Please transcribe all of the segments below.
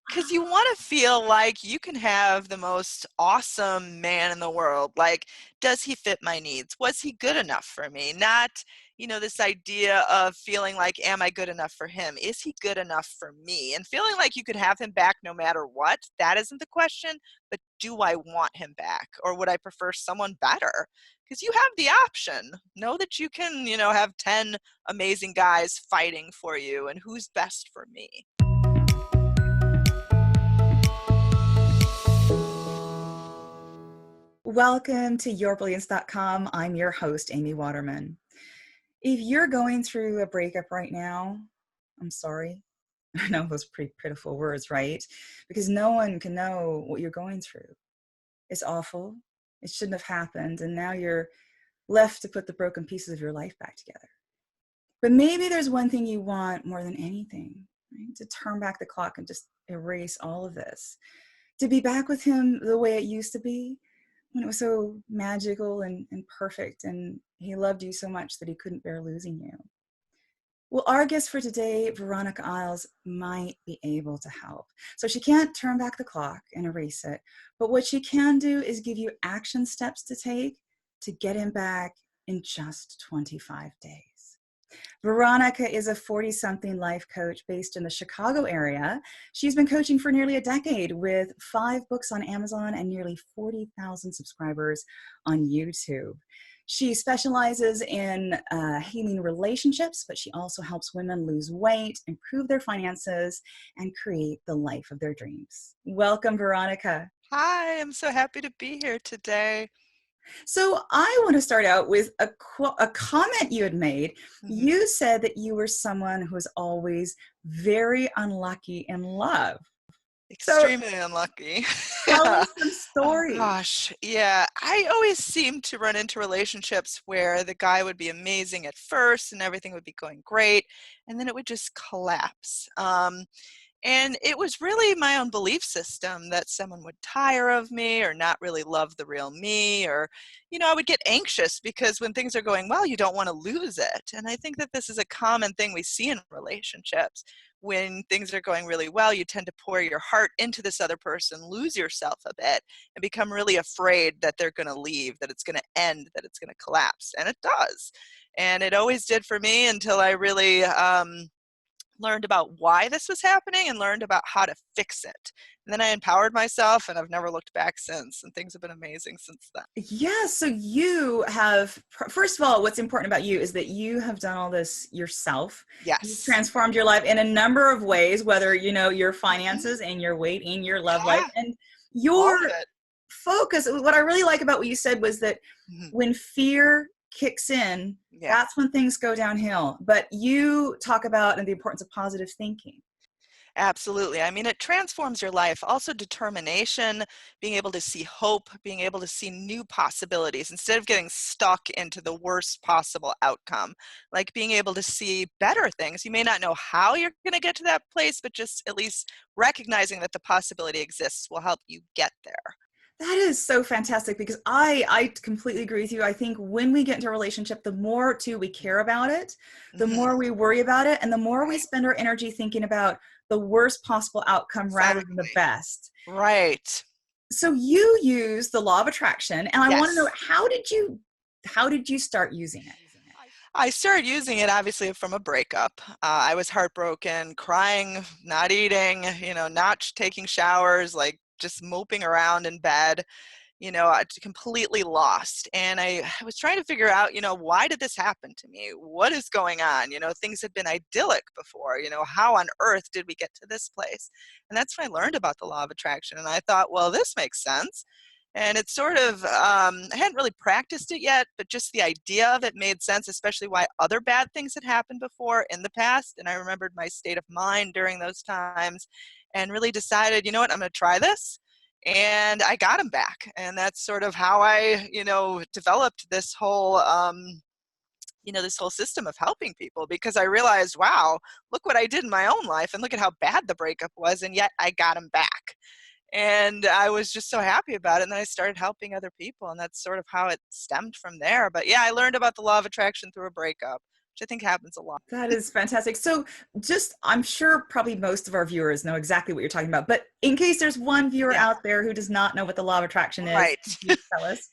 Because you want to feel like you can have the most awesome man in the world. Like, does he fit my needs? Was he good enough for me? Not, this idea of feeling like, am I good enough for him? Is he good enough for me? And feeling like you could have him back no matter what. That isn't the question, but do I want him back? Or would I prefer someone better? Because you have the option. Know that you can, have 10 amazing guys fighting for you, and who's best for me? Welcome to yourbrilliance.com. I'm your host, Amy Waterman. If you're going through a breakup right now, I'm sorry. I know those pretty pitiful words, right? Because no one can know what you're going through. It's awful. It shouldn't have happened. And now you're left to put the broken pieces of your life back together. But maybe there's one thing you want more than anything, right? To turn back the clock and just erase all of this. To be back with him the way it used to be, when it was so magical and perfect, and he loved you so much that he couldn't bear losing you. Well, our guest for today, Veronica Isles, might be able to help. So she can't turn back the clock and erase it, but what she can do is give you action steps to take to get him back in just 25 days. Veronica is a 40-something life coach based in the Chicago area. She's been coaching for nearly a decade with 5 books on Amazon and nearly 40,000 subscribers on YouTube. She specializes in healing relationships, but she also helps women lose weight, improve their finances, and create the life of their dreams. Welcome, Veronica. Hi, I'm so happy to be here today. So I want to start out with a comment you had made. Mm-hmm. You said that you were someone who was always very unlucky in love. Extremely unlucky. Tell us some Oh stories. gosh. Yeah. I always seemed to run into relationships where the guy would be amazing at first and everything would be going great, and then it would just collapse. And it was really my own belief system that someone would tire of me or not really love the real me, or, I would get anxious because when things are going well, you don't want to lose it. And I think that this is a common thing we see in relationships. When things are going really well, you tend to pour your heart into this other person, lose yourself a bit, and become really afraid that they're going to leave, that it's going to end, that it's going to collapse. And it does. And it always did for me until I really learned about why this was happening and learned about how to fix it. And then I empowered myself, and I've never looked back since, and things have been amazing since then. Yeah, so you have, first of all, what's important about you is that you have done all this yourself. Yes. You've transformed your life in a number of ways, whether, your finances and your weight and your love life. And your focus, what I really like about what you said was that when fear kicks in, that's when things go downhill. But you talk about the importance of positive thinking. Absolutely. I mean, it transforms your life. Also determination, being able to see hope, being able to see new possibilities instead of getting stuck into the worst possible outcome. Like being able to see better things. You may not know how you're going to get to that place, but just at least recognizing that the possibility exists will help you get there. That is so fantastic, because I completely agree with you. I think when we get into a relationship, the more too we care about it, the more we worry about it, and the more we spend our energy thinking about the worst possible outcome rather than the best. Right. So you use the law of attraction, and I want to know, how did you start using it? I started using it obviously from a breakup. I was heartbroken, crying, not eating, not taking showers, like just moping around in bed, completely lost. And I was trying to figure out, why did this happen to me? What is going on? Things had been idyllic before, how on earth did we get to this place? And that's when I learned about the law of attraction. And I thought, well, this makes sense. And it's sort of, I hadn't really practiced it yet, but just the idea of it made sense, especially why other bad things had happened before in the past. And I remembered my state of mind during those times and really decided, you know what, I'm going to try this. And I got him back. And that's sort of how I, developed this whole, this whole system of helping people, because I realized, wow, look what I did in my own life and look at how bad the breakup was. And yet I got him back. And I was just so happy about it. And then I started helping other people. And that's sort of how it stemmed from there. But yeah, I learned about the law of attraction through a breakup, which I think happens a lot. That is fantastic. So just, I'm sure probably most of our viewers know exactly what you're talking about, but in case there's one viewer Yeah, out there who does not know what the law of attraction is, right. could you tell us?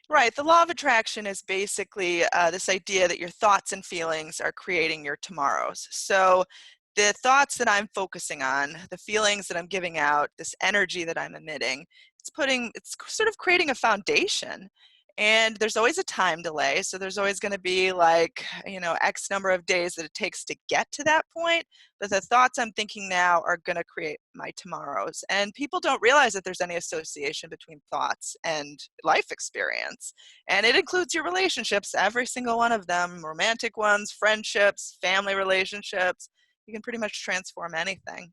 Right. The law of attraction is basically this idea that your thoughts and feelings are creating your tomorrows. So the thoughts that I'm focusing on, the feelings that I'm giving out, this energy that I'm emitting, it's sort of creating a foundation. And there's always a time delay. So there's always going to be like, X number of days that it takes to get to that point. But the thoughts I'm thinking now are going to create my tomorrows. And people don't realize that there's any association between thoughts and life experience. And it includes your relationships, every single one of them, romantic ones, friendships, family relationships. You can pretty much transform anything.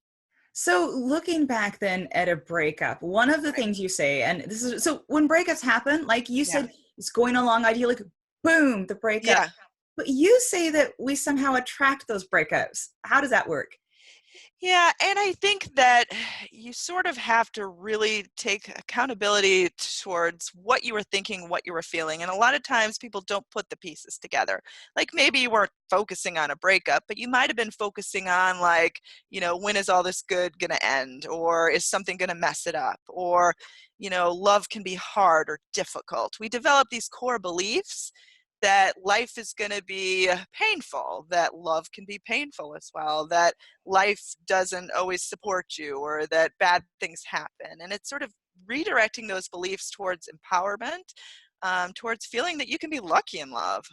So looking back then at a breakup, one of the Right. things you say, and this is, so when breakups happen, like you Yeah. said, it's going along idyllic, boom, the breakup. Yeah. But you say that we somehow attract those breakups. How does that work? Yeah, and I think that you sort of have to really take accountability towards what you were thinking, what you were feeling. And a lot of times people don't put the pieces together. Like maybe you weren't focusing on a breakup, but you might have been focusing on like, when is all this good going to end? Or is something going to mess it up? Or, love can be hard or difficult. We develop these core beliefs that life is going to be painful, that love can be painful as well, that life doesn't always support you or that bad things happen. And it's sort of redirecting those beliefs towards empowerment, towards feeling that you can be lucky in love.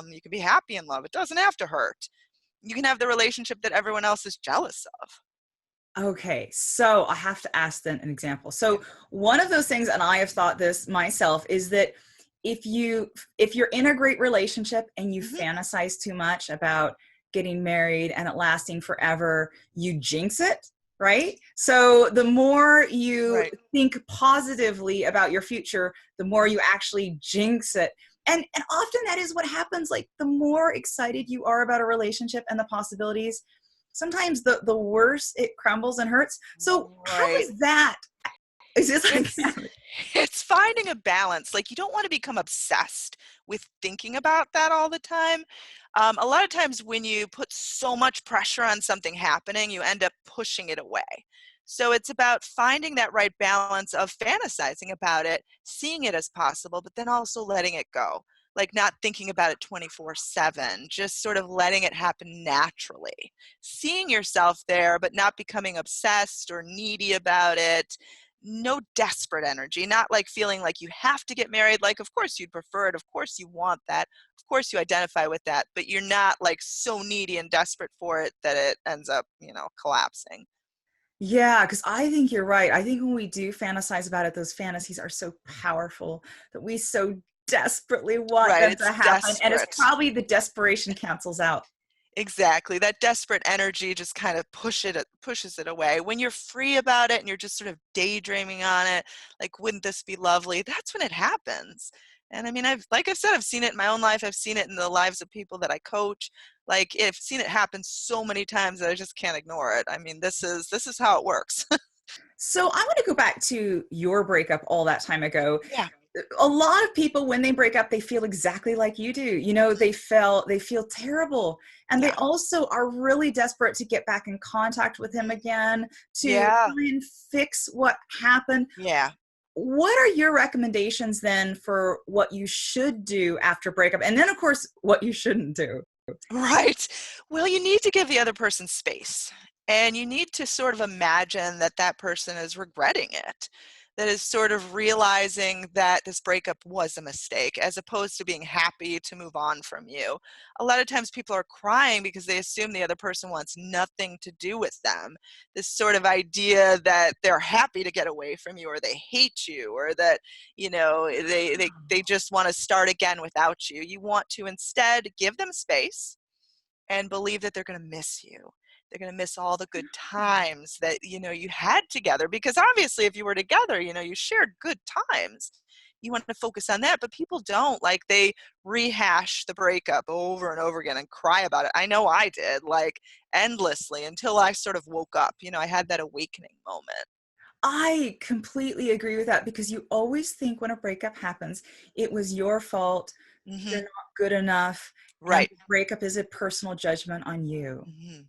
You can be happy in love. It doesn't have to hurt. You can have the relationship that everyone else is jealous of. Okay, so I have to ask then an example. Yeah. So one of those things, and I have thought this myself, is that if you're in a great relationship and you Hmm. fantasize too much about getting married and it lasting forever, you jinx it, right? So the more you Right. think positively about your future, the more you actually jinx it. And often that is what happens. Like the more excited you are about a relationship and the possibilities, sometimes the worse it crumbles and hurts. So how Right. is that? Is this like It's it's finding a balance. Like you don't want to become obsessed with thinking about that all the time. A lot of times when you put so much pressure on something happening, you end up pushing it away. So it's about finding that right balance of fantasizing about it, seeing it as possible, but then also letting it go. Like not thinking about it 24/7, just sort of letting it happen naturally. Seeing yourself there, but not becoming obsessed or needy about it. No desperate energy, not like feeling like you have to get married. Like, of course you'd prefer it. Of course you want that. Of course you identify with that, but you're not like so needy and desperate for it that it ends up, collapsing. Yeah, because I think you're right. I think when we do fantasize about it, those fantasies are so powerful that we so desperately want Right. them It's to happen. And it's desperate. probably the desperation cancels out. Exactly. That desperate energy just kind of pushes it away. When you're free about it and you're just sort of daydreaming on it, like wouldn't this be lovely? That's when it happens. And I mean, I've said, I've seen it in my own life. I've seen it in the lives of people that I coach. Like I've seen it happen so many times that I just can't ignore it. I mean, this is how it works. So I want to go back to your breakup all that time ago. Yeah. A lot of people when they break up they feel exactly like you do, they feel terrible, and they Yeah. also are really desperate to get back in contact with him Mhm. again, to Yeah. try and fix what happened. Yeah. What are your recommendations then for what you should do after breakup, and then of course what you shouldn't do? Right. Well, you need to give the other person space. And you need to sort of imagine that that person is regretting it, that is sort of realizing that this breakup was a mistake, as opposed to being happy to move on from you. A lot of times people are crying because they assume the other person wants nothing to do with them. This sort of idea that they're happy to get away from you, or they hate you, or that, they just want to start again without you. You want to instead give them space and believe that they're going to miss you. They're going to miss all the good times that you had together, because obviously if you were together, you shared good times. You want to focus on that, but people don't. Like they rehash the breakup over and over again and cry about it. I know I did, like endlessly, until I sort of woke up. I had that awakening moment. I completely agree with that because you always think when a breakup happens, it was your fault. Hmm. you're not good enough, and Right. the breakup is a personal judgment on you. Hmm.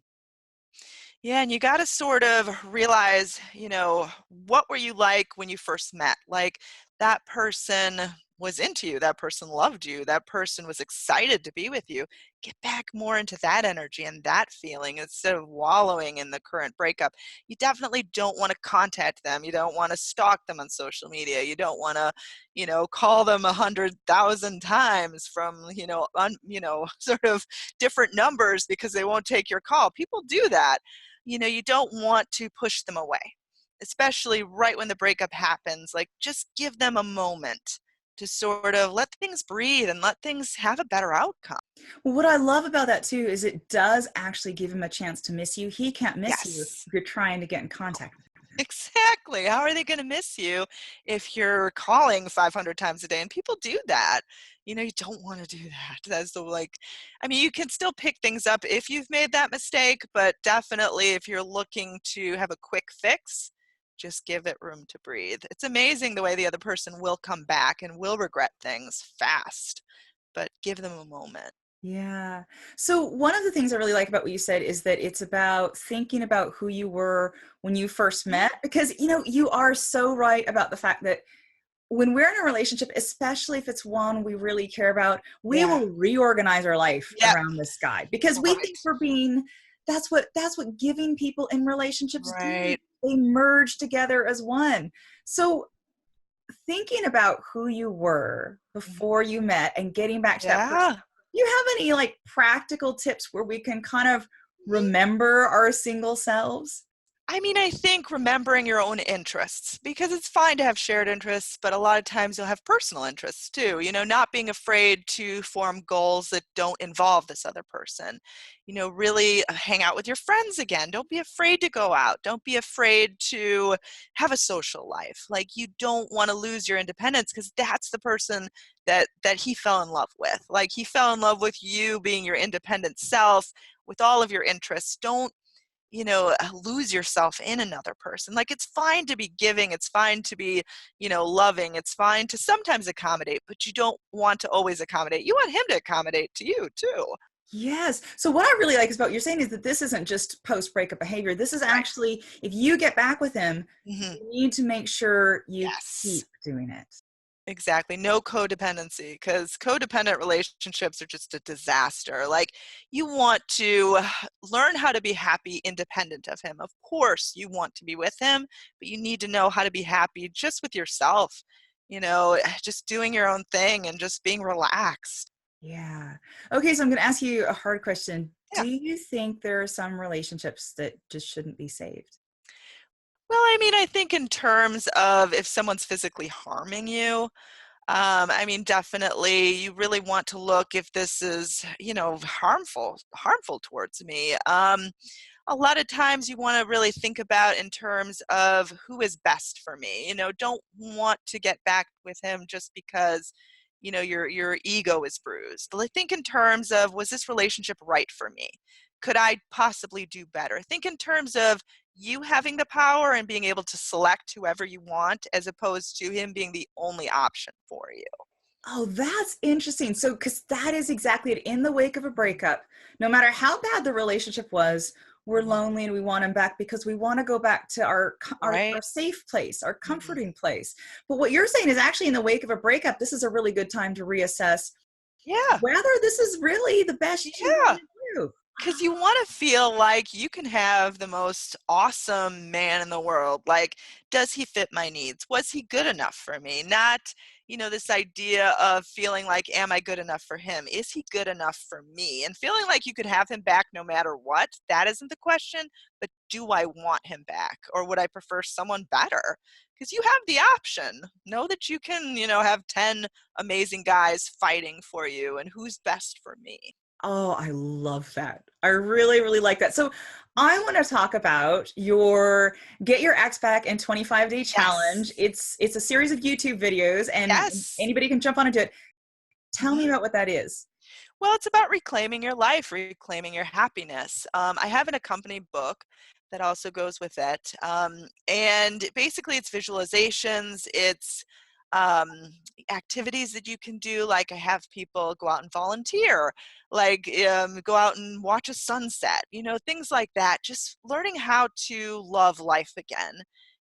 Yeah, and you got to sort of realize, what were you like when you first met? Like that person was into you, that person loved you, that person was excited to be with you. Get back more into that energy and that feeling instead of wallowing in the current breakup. You definitely don't want to contact them. You don't want to stalk them on social media. You don't want to, call them 100,000 times from, sort of different numbers because they won't take your call. People do that. You don't want to push them away, especially right when the breakup happens. Like, just give them a moment to sort of let things breathe and let things have a better outcome. Well, what I love about that too is it does actually give him a chance to miss you. He can't miss you Yes, if you're trying to get in contact. exactly. How are they going to miss you if you're calling 500 times a day? And people do that. You don't want to do that. That's the like, I mean, you can still pick things up if you've made that mistake, but definitely if you're looking to have a quick fix, just give it room to breathe. It's amazing the way the other person will come back and will regret things fast, but give them a moment. Yeah. So one of the things I really like about what you said is that it's about thinking about who you were when you first Mhm. met, because you are so right about the fact that when we're in a relationship, especially if it's one we really care about, we Yeah. will reorganize our life Yep. around this guy because we think Right. we're being that's what giving people in relationships do. Right. They merge together as one. So thinking about who you were Mhm. before you met and getting back to that person, Yeah. do you have any like practical tips where we can kind of remember our single selves? I mean, I think remembering your own interests, because it's fine to have shared interests, but a lot of times you'll have personal interests too. Not being afraid to form goals that don't involve this other person. Really hang out with your friends again. Don't be afraid to go out. Don't be afraid to have a social life. Like, you don't want to lose your independence because that's the person that he fell in love with. Like, he fell in love with you being your independent self with all of your interests. Don't lose yourself in another person. Like, it's fine to be giving, it's fine to be, loving, it's fine to sometimes accommodate, but you don't want to always accommodate. You want him to accommodate to you too. Yes. So what I really like is what you're saying is that this isn't just post breakup behavior. This is Right. actually, if you get back with him, Hmm. you need to make sure you Yes. keep doing it. Exactly. No codependency, because codependent relationships are just a disaster. Like, you want to learn how to be happy independent of him. Of course, you want to be with him, but you need to know how to be happy just with yourself, just doing your own thing and just being relaxed. Yeah. Okay, so I'm going to ask you a hard question. Yeah. Do you think there are some relationships that just shouldn't be saved? Well, I mean, I think in terms of if someone's physically harming you, I mean, definitely you really want to look if this is, harmful towards me. A lot of times you want to really think about in terms of who is best for me. Don't want to get back with him just because, your ego is bruised. Like, think in terms of, was this relationship right for me? Could I possibly do better? Think in terms of you having the power and being able to select whoever you want, as opposed to him being the only option for you. Oh, that's interesting. So, because that is exactly it. In the wake of a breakup, no matter how bad the relationship was, we're Mhm. lonely and we want him back because we want to go back to our Right? safe place, our Mhm. comforting place. But what you're saying is actually in the wake of a breakup, this is a really good time to reassess Yeah. whether this is really the best you want Yeah. to do. Because you want to feel like you can have the most awesome man in the world. Like, does he fit my needs? Was he good enough for me? Not, this idea of feeling like, am I good enough for him? Is he good enough for me? And feeling like you could have him back no matter what. That isn't the question, but do I want him back? Or would I prefer someone better? Because you have the option. Know that you can, have 10 amazing guys fighting for you, and who's best for me. Oh, I love that. I really, really like that. So I want to talk about your Get Your Ex Back in 25-day challenge. Yes. It's a series of YouTube videos and Yes. anybody can jump on and do it. Tell me Mhm. about what that is. Well, it's about reclaiming your life, reclaiming your happiness. I have an accompanying book that also goes with it. And basically, it's visualizations, it's um, activities that you can do. Like I have people go out and volunteer, like go out and watch a sunset, things like that. Just learning how to love life again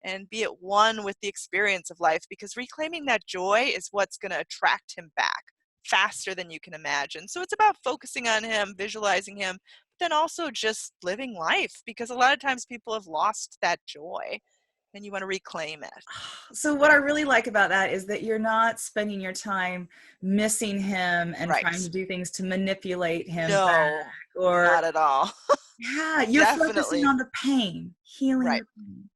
and be at one with the experience of life, because reclaiming that joy is what's going to attract him back faster than you can imagine. So it's about focusing on him, visualizing him, but then also just living life, because a lot of times people have lost that joy and you want to reclaim it. So what I really like about that is that you're not spending your time missing him and trying to Right. do things to manipulate him back, No, or not at all. yeah, you're focusing Definitely. on the pain, healing Right. the pain.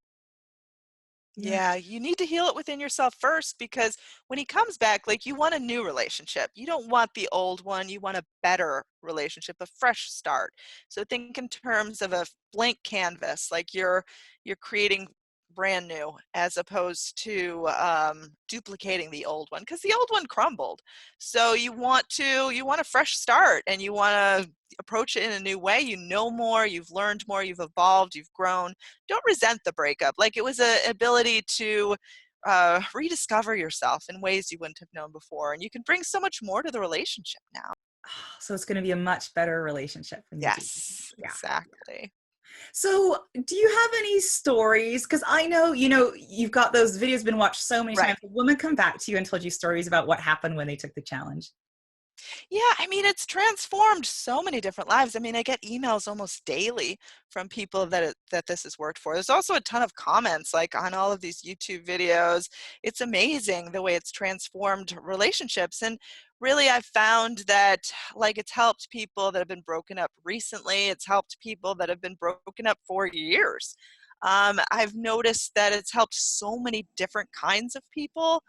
Yeah. Yeah, you need to heal it within yourself first, because when he comes back, like, you want a new relationship. You don't want the old one. You want a better relationship, a fresh start. So think in terms of a blank canvas, like you're creating brand new, as opposed to duplicating the old one, because the old one crumbled. So you want a fresh start, and you want to approach it in a new way. You know more, you've learned more, you've evolved, you've grown. Don't resent the breakup. Like, it was an ability to rediscover yourself in ways you wouldn't have known before. And you can bring so much more to the relationship now. So it's going to be a much better relationship when you do. Yes, Yeah. exactly. So do you have any stories? Because I know, you've got those videos been watched so many Right. times. A woman come back to you and told you stories about what happened when they took the challenge. Yeah, I mean, it's transformed so many different lives. I mean, I get emails almost daily from people that this has worked for. There's also a ton of comments, like, on all of these YouTube videos. It's amazing the way it's transformed relationships. And really, I've found that, like, it's helped people that have been broken up recently. It's helped people that have been broken up for years. I've noticed that it's helped so many different kinds of people,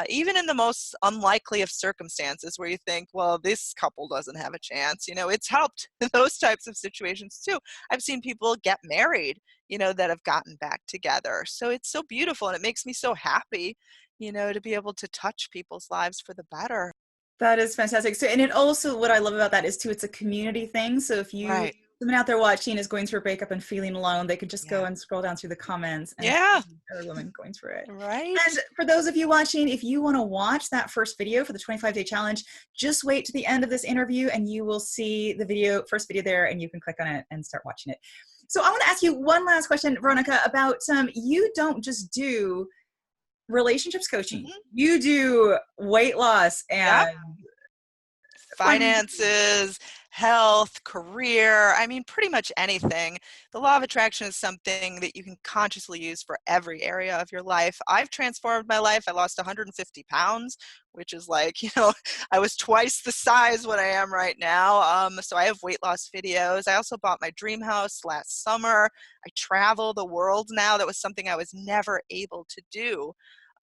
even in the most unlikely of circumstances, where you think, well, this couple doesn't have a chance. It's helped in those types of situations too. I've seen people get married, that have gotten back together. So it's so beautiful, and it makes me so happy, to be able to touch people's lives for the better. That is fantastic. So, and it also, what I love about that is too, it's a community thing. So if Right. someone out there watching is going through a breakup and feeling alone, they could just go Yeah. and scroll down through the comments and Yeah. see other women going through it. And Right. for those of you watching, if you want to watch that first video for the 25-day challenge, just wait to the end of this interview and you will see the first video there, and you can click on it and start watching it. So I want to ask you one last question, Veronica, about you don't just do relationships coaching. Hmm. You do weight loss Yep. and financial. Finances, health, career, I mean, pretty much anything. The law of attraction is something that you can consciously use for every area of your life. I've transformed my life. I lost 150 pounds, which is like, I was twice the size what I am right now. So I have weight loss videos. I also bought my dream house last summer. I travel the world now. That was something I was never able to do.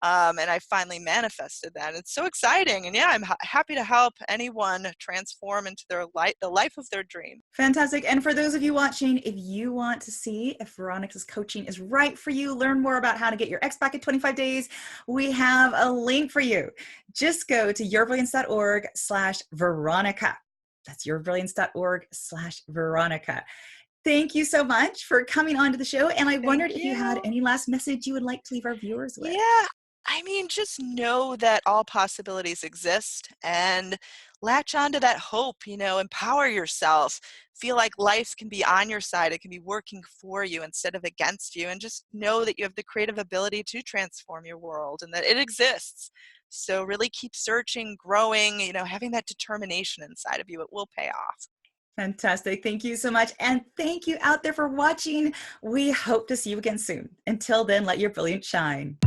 And I finally manifested that. It's so exciting. And yeah, I'm happy to help anyone transform into their life, the life of their dream. Fantastic. And for those of you watching, if you want to see if Veronica's coaching is right for you, learn more about how to get your ex back in 25 days, we have a link for you. Just go to yourbrilliance.org/Veronica. That's yourbrilliance.org/Veronica. Thank you so much for coming on to the show. And I Thank wondered if you had you. any last message you would like to leave our viewers with. Yeah, I mean, just know that all possibilities exist, and latch onto that hope, empower yourself. Feel like life can be on your side. It can be working for you instead of against you. And just know that you have the creative ability to transform your world and that it exists. So really keep searching, growing, having that determination inside of you. It will pay off. Fantastic. Thank you so much. And thank you out there for watching. We hope to see you again soon. Until then, let your brilliance shine.